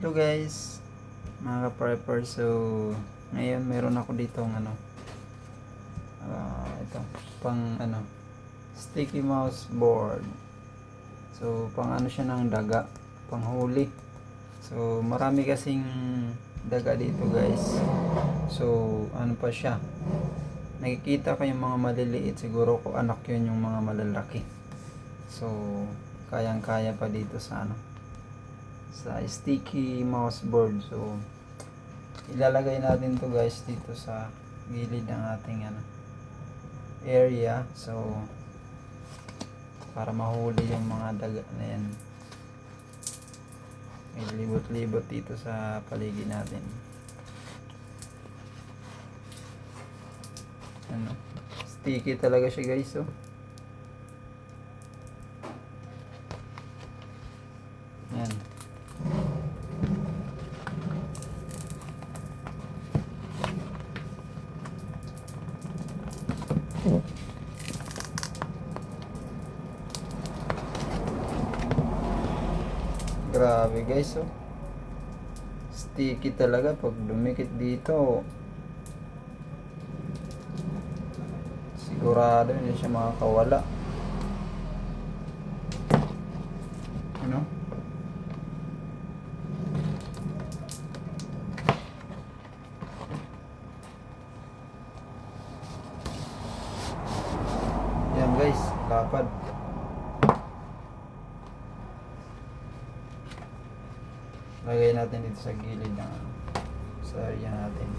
Hello guys, mga ka-prepper. So, ngayon meron ako dito ito, sticky mouse board. So, pang siya ng daga, pang huli. So, marami kasing daga dito guys. So, pa siya. Nakikita ko yung mga maliliit, siguro ko anak yun yung mga malalaki. So, kayang-kaya pa dito sa sa sticky mouse board. So ilalagay natin to guys dito sa gilid ng ating area, so para mahuli yung mga daga na yan. May libot-libot dito sa paligid natin. Sticky talaga siya guys. So yan. Grabe guys, oh. Sticky talaga pag dumikit dito. Sigurado hindi siya makakawala. Yan guys, lapad. Lagay natin dito sa gilid ng sa area natin.